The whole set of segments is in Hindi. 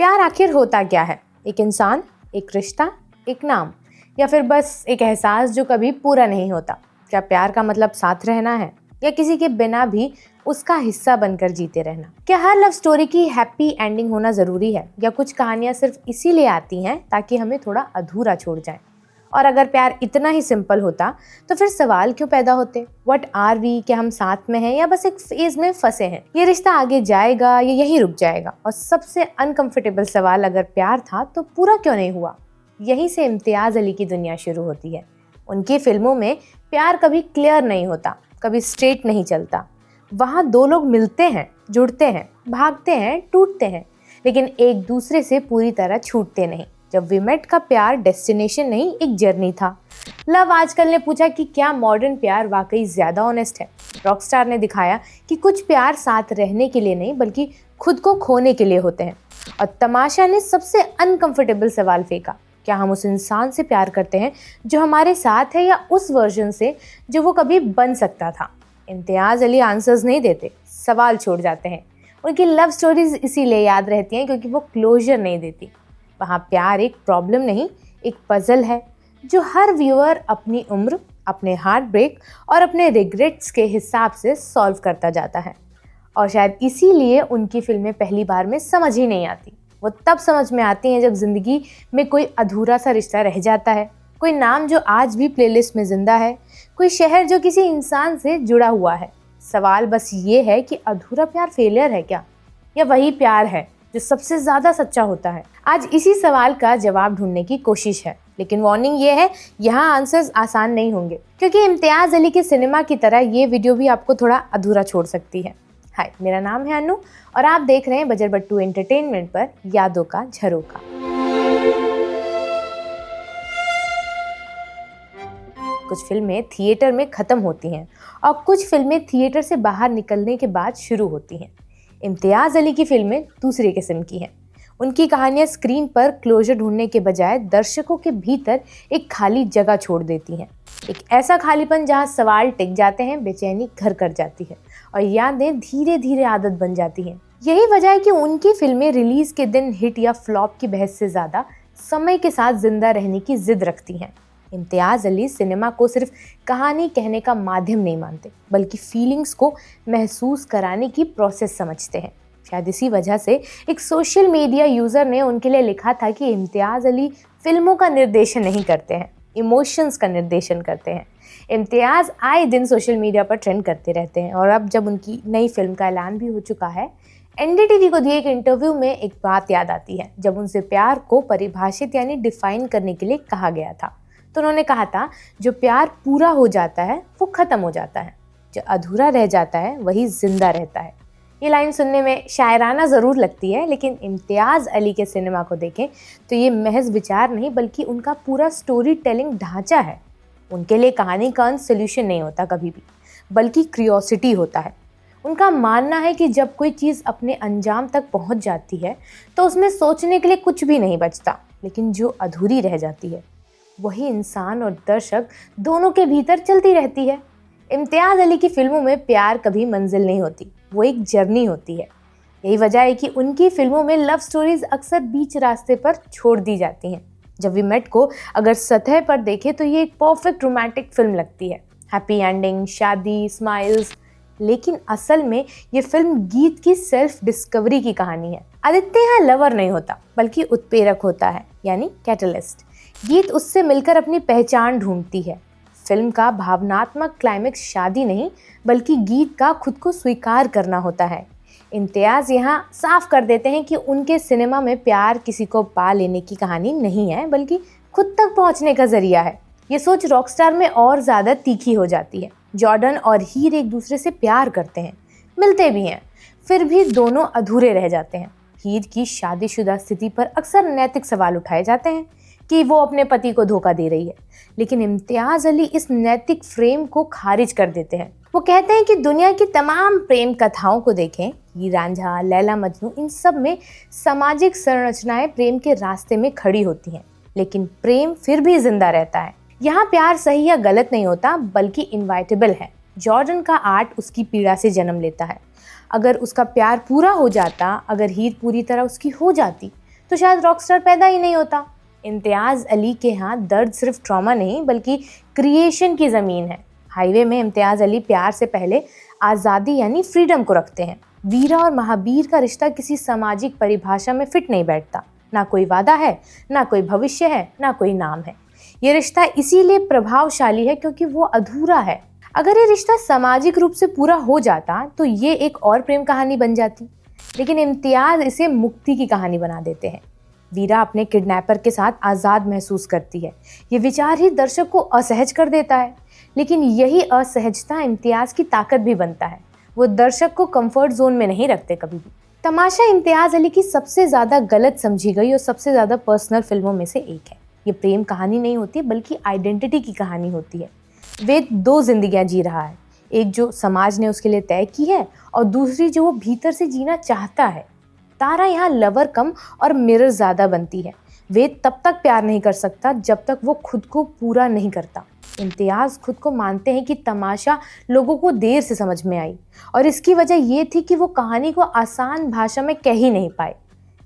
प्यार आखिर होता क्या है? एक इंसान, एक रिश्ता, एक नाम, या फिर बस एक एहसास जो कभी पूरा नहीं होता? क्या प्यार का मतलब साथ रहना है, या किसी के बिना भी उसका हिस्सा बनकर जीते रहना? क्या हर लव स्टोरी की हैप्पी एंडिंग होना जरूरी है, या कुछ कहानियां सिर्फ इसीलिए आती हैं ताकि हमें थोड़ा अधूरा छोड़ जाए? और अगर प्यार इतना ही सिंपल होता तो फिर सवाल क्यों पैदा होते? What are we? क्या हम साथ में हैं या बस एक फेज में फंसे हैं? ये रिश्ता आगे जाएगा या यहीं रुक जाएगा? और सबसे अनकंफर्टेबल सवाल, अगर प्यार था तो पूरा क्यों नहीं हुआ? यहीं से इम्तियाज अली की दुनिया शुरू होती है। उनकी फिल्मों में प्यार कभी क्लियर नहीं होता, कभी स्ट्रेट नहीं चलता। वहाँ दो लोग मिलते हैं, जुड़ते हैं, भागते हैं, टूटते हैं, लेकिन एक दूसरे से पूरी तरह छूटते नहीं। जब वी मेट का प्यार डेस्टिनेशन नहीं, एक जर्नी था। लव आजकल ने पूछा कि क्या मॉडर्न प्यार वाकई ज्यादा ऑनेस्ट है? रॉकस्टार ने दिखाया कि कुछ प्यार साथ रहने के लिए नहीं बल्कि खुद को खोने के लिए होते हैं। और तमाशा ने सबसे अनकंफर्टेबल सवाल फेंका, क्या हम उस इंसान से प्यार करते हैं जो हमारे साथ है, या उस वर्जन से जो वो कभी बन सकता था? इम्तियाज अली आंसर्स नहीं देते, सवाल छोड़ जाते हैं। उनकी लव स्टोरीज इसीलिए याद रहती हैं क्योंकि वो क्लोजर नहीं देती। वहाँ प्यार एक प्रॉब्लम नहीं, एक पजल है जो हर व्यूअर अपनी उम्र, अपने हार्ट ब्रेक और अपने रिग्रेट्स के हिसाब से सॉल्व करता जाता है। और शायद इसीलिए उनकी फिल्में पहली बार में समझ ही नहीं आती। वो तब समझ में आती हैं जब जिंदगी में कोई अधूरा सा रिश्ता रह जाता है, कोई नाम जो आज भी प्लेलिस्ट में जिंदा है, कोई शहर जो किसी इंसान से जुड़ा हुआ है। सवाल बस ये है कि अधूरा प्यार फेलियर है क्या, या वही प्यार है जो सबसे ज्यादा सच्चा होता है? आज इसी सवाल का जवाब ढूंढने की कोशिश है, लेकिन वार्निंग ये है, यहाँ आंसर्स आसान नहीं होंगे, क्योंकि इम्तियाज अली के सिनेमा की तरह ये वीडियो भी आपको थोड़ा अधूरा छोड़ सकती है। हाय, मेरा नाम है अनु और आप देख रहे हैं बजर बट्टू एंटरटेनमेंट पर यादों का झरोका। कुछ फिल्में थिएटर में खत्म होती हैं और कुछ फिल्में थिएटर से बाहर निकलने के बाद शुरू होती हैं। इम्तियाज अली की फिल्में दूसरे किस्म की हैं। उनकी कहानियां स्क्रीन पर क्लोजर ढूंढने के बजाय दर्शकों के भीतर एक खाली जगह छोड़ देती हैं। एक ऐसा खालीपन जहां सवाल टिक जाते हैं, बेचैनी घर कर जाती है और यादें धीरे धीरे आदत बन जाती हैं। यही वजह है कि उनकी फिल्में रिलीज के दिन हिट या फ्लॉप की बहस से ज्यादा समय के साथ जिंदा रहने की जिद रखती हैं। इम्तियाज अली सिनेमा को सिर्फ कहानी कहने का माध्यम नहीं मानते, बल्कि फीलिंग्स को महसूस कराने की प्रोसेस समझते हैं। शायद इसी वजह से एक सोशल मीडिया यूजर ने उनके लिए लिखा था कि इम्तियाज अली फिल्मों का निर्देशन नहीं करते हैं, इमोशंस का निर्देशन करते हैं। इम्तियाज आए दिन सोशल मीडिया पर ट्रेंड करते रहते हैं, और अब जब उनकी नई फिल्म का ऐलान भी हो चुका है, एनडीटीवी को दिए एक इंटरव्यू में एक बात याद आती है। जब उनसे प्यार को परिभाषित यानी डिफाइन करने के लिए कहा गया था, तो उन्होंने कहा था, जो प्यार पूरा हो जाता है वो खत्म हो जाता है, जो अधूरा रह जाता है वही जिंदा रहता है। ये लाइन सुनने में शायराना ज़रूर लगती है, लेकिन इम्तियाज़ अली के सिनेमा को देखें तो ये महज विचार नहीं बल्कि उनका पूरा स्टोरी टेलिंग ढांचा है। उनके लिए कहानी का अंत सोल्यूशन नहीं होता कभी भी, बल्कि क्यूरियोसिटी होता है। उनका मानना है कि जब कोई चीज़ अपने अंजाम तक पहुंच जाती है तो उसमें सोचने के लिए कुछ भी नहीं बचता, लेकिन जो अधूरी रह जाती है वही इंसान और दर्शक दोनों के भीतर चलती रहती है। इम्तियाज अली की फिल्मों में प्यार कभी मंजिल नहीं होती, वो एक जर्नी होती है। यही वजह है कि उनकी फिल्मों में लव स्टोरीज अक्सर बीच रास्ते पर छोड़ दी जाती हैं। जब वी मेट को अगर सतह पर देखें तो ये एक परफेक्ट रोमांटिक फिल्म लगती है, हैप्पी एंडिंग, शादी, स्माइल्स, लेकिन असल में ये फिल्म गीत की सेल्फ डिस्कवरी की कहानी है। आदित्य यहाँ लवर नहीं होता बल्कि उत्प्रेरक होता है, यानी कैटलिस्ट। गीत उससे मिलकर अपनी पहचान ढूंढती है। फिल्म का भावनात्मक क्लाइमेक्स शादी नहीं बल्कि गीत का खुद को स्वीकार करना होता है। इम्तियाज यहाँ साफ कर देते हैं कि उनके सिनेमा में प्यार किसी को पा लेने की कहानी नहीं है, बल्कि खुद तक पहुँचने का जरिया है। ये सोच रॉकस्टार में और ज़्यादा तीखी हो जाती है। जॉर्डन और हीर एक दूसरे से प्यार करते हैं, मिलते भी हैं, फिर भी दोनों अधूरे रह जाते हैं। हीर की शादीशुदा स्थिति पर अक्सर नैतिक सवाल उठाए जाते हैं कि वो अपने पति को धोखा दे रही है, लेकिन इम्तियाज अली इस नैतिक फ्रेम को खारिज कर देते हैं। वो कहते हैं कि दुनिया की तमाम प्रेम कथाओं को देखें, हीर रांझा, लैला मजनू, इन सब में सामाजिक संरचनाएं प्रेम के रास्ते में खड़ी होती हैं, लेकिन प्रेम फिर भी जिंदा रहता है। यहाँ प्यार सही या गलत नहीं होता बल्कि इनवाइटेबल है। जॉर्डन का आर्ट उसकी पीड़ा से जन्म लेता है। अगर उसका प्यार पूरा हो जाता, अगर हीर पूरी तरह उसकी हो जाती, तो शायद रॉकस्टार पैदा ही नहीं होता। इम्तियाज़ अली के यहाँ दर्द सिर्फ ट्रॉमा नहीं बल्कि क्रिएशन की ज़मीन है। हाईवे में इम्तियाज़ अली प्यार से पहले आज़ादी यानी फ्रीडम को रखते हैं। वीरा और महाबीर का रिश्ता किसी सामाजिक परिभाषा में फिट नहीं बैठता। ना कोई वादा है, ना कोई भविष्य है, ना कोई नाम है। ये रिश्ता इसीलिए प्रभावशाली है क्योंकि वो अधूरा है। अगर ये रिश्ता सामाजिक रूप से पूरा हो जाता तो ये एक और प्रेम कहानी बन जाती, लेकिन इम्तियाज़ इसे मुक्ति की कहानी बना देते हैं। वीरा अपने किडनैपर के साथ आज़ाद महसूस करती है। ये विचार ही दर्शक को असहज कर देता है, लेकिन यही असहजता इम्तियाज़ की ताकत भी बनता है। वो दर्शक को कंफर्ट जोन में नहीं रखते कभी भी। तमाशा इम्तियाज़ अली की सबसे ज़्यादा गलत समझी गई और सबसे ज़्यादा पर्सनल फिल्मों में से एक है। ये प्रेम कहानी नहीं होती बल्कि आइडेंटिटी की कहानी होती है। वेद दो जिंदगियां जी रहा है, एक जो समाज ने उसके लिए तय की है और दूसरी जो वो भीतर से जीना चाहता है। तारा यहाँ लवर कम और मिरर ज़्यादा बनती है। वेद तब तक प्यार नहीं कर सकता जब तक वो खुद को पूरा नहीं करता। इम्तियाज़ खुद को मानते हैं कि तमाशा लोगों को देर से समझ में आई और इसकी वजह ये थी कि वो कहानी को आसान भाषा में कह ही नहीं पाए।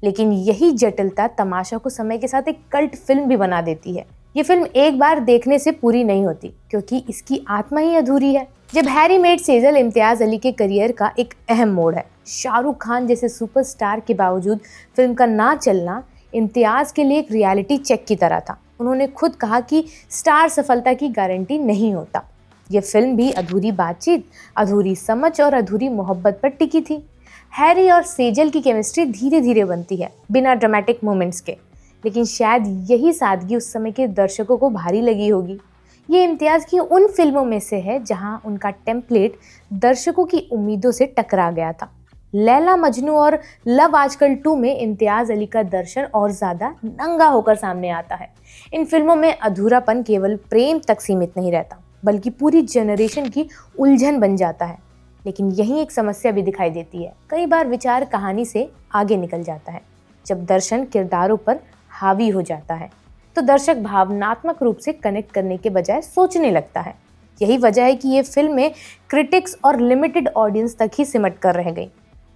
लेकिन यही जटिलता तमाशा को समय के साथ एक कल्ट फिल्म भी बना देती है। ये फिल्म एक बार देखने से पूरी नहीं होती क्योंकि इसकी आत्मा ही अधूरी है। जब हैरी मेट सेजल इम्तियाज़ अली के करियर का एक अहम मोड़ है। शाहरुख खान जैसे सुपरस्टार के बावजूद फिल्म का ना चलना इम्तियाज़ के लिए एक रियलिटी चेक की तरह था। उन्होंने खुद कहा कि स्टार सफलता की गारंटी नहीं होता। ये फिल्म भी अधूरी बातचीत, अधूरी समझ और अधूरी मोहब्बत पर टिकी थी। हैरी और सेजल की केमिस्ट्री धीरे धीरे बनती है बिना ड्रामेटिक मोमेंट्स के, लेकिन शायद यही सादगी उस समय के दर्शकों को भारी लगी होगी। ये इम्तियाज़ की उन फिल्मों में से है जहां उनका टेम्पलेट दर्शकों की उम्मीदों से टकरा गया था। लैला मजनू और लव आजकल 2 में इम्तियाज़ अली का दर्शन और ज़्यादा नंगा होकर सामने आता है। इन फिल्मों में अधूरापन केवल प्रेम तक सीमित नहीं रहता बल्कि पूरी जनरेशन की उलझन बन जाता है। लेकिन यहीं एक समस्या भी दिखाई देती है। कई बार विचार कहानी से आगे निकल जाता है। जब दर्शन किरदारों पर हावी हो जाता है तो दर्शक भावनात्मक रूप से कनेक्ट करने के बजाय सोचने लगता है। यही वजह है कि ये फिल्में क्रिटिक्स और लिमिटेड ऑडियंस तक ही सिमट कर रह गई।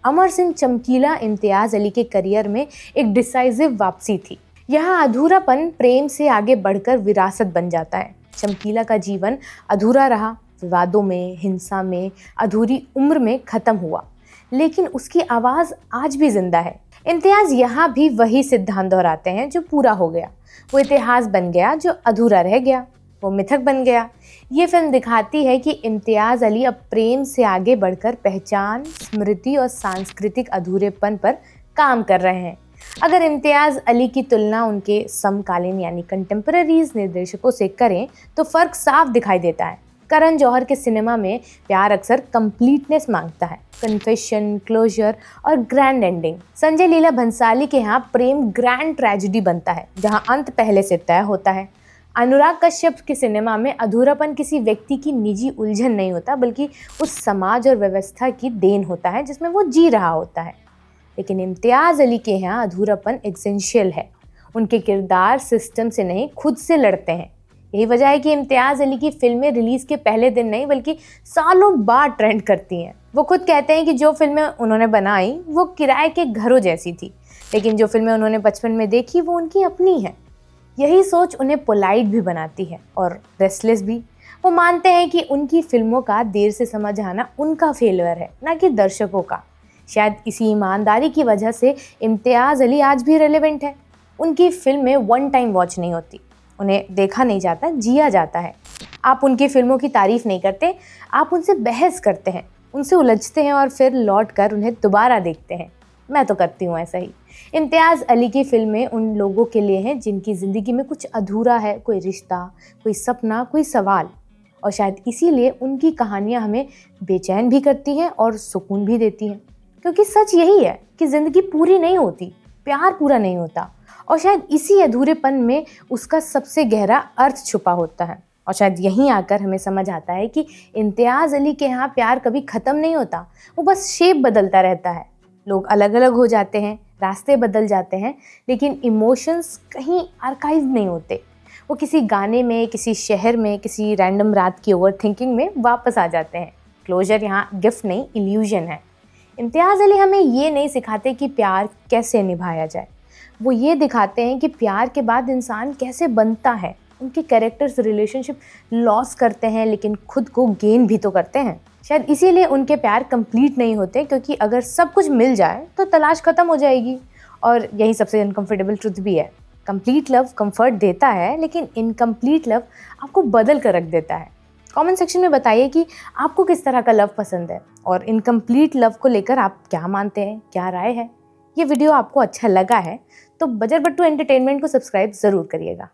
अमर सिंह चमकीला इम्तियाज़ अली के करियर में एक डिसाइसिव वापसी थी। यहाँ अधूरापन प्रेम से आगे बढ़कर विरासत बन जाता है। चमकीला का जीवन अधूरा रहा, विवादों में, हिंसा में, अधूरी उम्र में ख़त्म हुआ, लेकिन उसकी आवाज़ आज भी जिंदा है। इम्तियाज़ यहाँ भी वही सिद्धांत दोहराते हैं जो पूरा हो गया। वो इतिहास बन गया जो अधूरा रह गया, वो मिथक बन गया। ये फिल्म दिखाती है कि इम्तियाज़ अली अब प्रेम से आगे बढ़कर पहचान, स्मृति और सांस्कृतिक अधूरेपन पर काम कर रहे हैं। अगर इम्तियाज़ अली की तुलना उनके समकालीन यानी कंटेम्पररीज निर्देशकों से करें तो फ़र्क साफ दिखाई देता है। करण जौहर के सिनेमा में प्यार अक्सर कंप्लीटनेस मांगता है, कन्फेशन, क्लोजर और ग्रैंड एंडिंग। संजय लीला भंसाली के यहाँ प्रेम ग्रैंड ट्रेजेडी बनता है जहाँ अंत पहले से तय होता है। अनुराग कश्यप के सिनेमा में अधूरापन किसी व्यक्ति की निजी उलझन नहीं होता बल्कि उस समाज और व्यवस्था की देन होता है जिसमें वो जी रहा होता है। लेकिन इम्तियाज़ अली के यहाँ अधूरापन एसेंशियल है। उनके किरदार सिस्टम से नहीं खुद से लड़ते हैं। यही वजह है कि इम्तियाज़ अली की फिल्में रिलीज़ के पहले दिन नहीं बल्कि सालों बाद ट्रेंड करती हैं। वो खुद कहते हैं कि जो फिल्में उन्होंने बनाई वो किराए के घरों जैसी थी, लेकिन जो फिल्में उन्होंने बचपन में देखी वो उनकी अपनी हैं। यही सोच उन्हें पोलाइट भी बनाती है और रेस्टलेस भी। वो मानते हैं कि उनकी फिल्मों का देर से समझ आना उनका फेलियर है, ना कि दर्शकों का। शायद इसी ईमानदारी की वजह से इम्तियाज़ अली आज भी रेलेवेंट है। उनकी फिल्में वन टाइम वॉच नहीं होती, उन्हें देखा नहीं जाता, जिया जाता है। आप उनकी फिल्मों की तारीफ नहीं करते, आप उनसे बहस करते हैं, उनसे उलझते हैं और फिर लौट कर उन्हें दोबारा देखते हैं। मैं तो करती हूँ ऐसा ही। इम्तियाज़ अली की फिल्में उन लोगों के लिए हैं जिनकी ज़िंदगी में कुछ अधूरा है, कोई रिश्ता, कोई सपना, कोई सवाल। और शायद इसीलिए उनकी कहानियाँ हमें बेचैन भी करती हैं और सुकून भी देती हैं, क्योंकि सच यही है कि ज़िंदगी पूरी नहीं होती, प्यार पूरा नहीं होता, और शायद इसी अधूरेपन में उसका सबसे गहरा अर्थ छुपा होता है। और शायद यहीं आकर हमें समझ आता है कि इम्तियाज़ अली के यहाँ प्यार कभी ख़त्म नहीं होता, वो बस शेप बदलता रहता है। लोग अलग अलग हो जाते हैं, रास्ते बदल जाते हैं, लेकिन इमोशंस कहीं आर्काइव नहीं होते। वो किसी गाने में, किसी शहर में, किसी रैंडम रात की ओवर थिंकिंग में वापस आ जाते हैं। क्लोजर यहाँ गिफ्ट नहीं, इल्यूजन है। इम्तियाज़ अली हमें ये नहीं सिखाते कि प्यार कैसे निभाया जाए, वो ये दिखाते हैं कि प्यार के बाद इंसान कैसे बनता है। उनके कैरेक्टर्स रिलेशनशिप लॉस करते हैं लेकिन खुद को गेन भी तो करते हैं। शायद इसीलिए उनके प्यार कंप्लीट नहीं होते, क्योंकि अगर सब कुछ मिल जाए तो तलाश खत्म हो जाएगी। और यही सबसे अनकंफर्टेबल ट्रुथ भी है। कंप्लीट लव कंफर्ट देता है, लेकिन इनकम्प्लीट लव आपको बदल कर रख देता है। कमेंट सेक्शन में बताइए कि आपको किस तरह का लव पसंद है और इनकम्प्लीट लव को लेकर आप क्या मानते हैं, क्या राय है। ये वीडियो आपको अच्छा लगा है तो बजर बट्टू एंटरटेनमेंट को सब्सक्राइब ज़रूर करिएगा।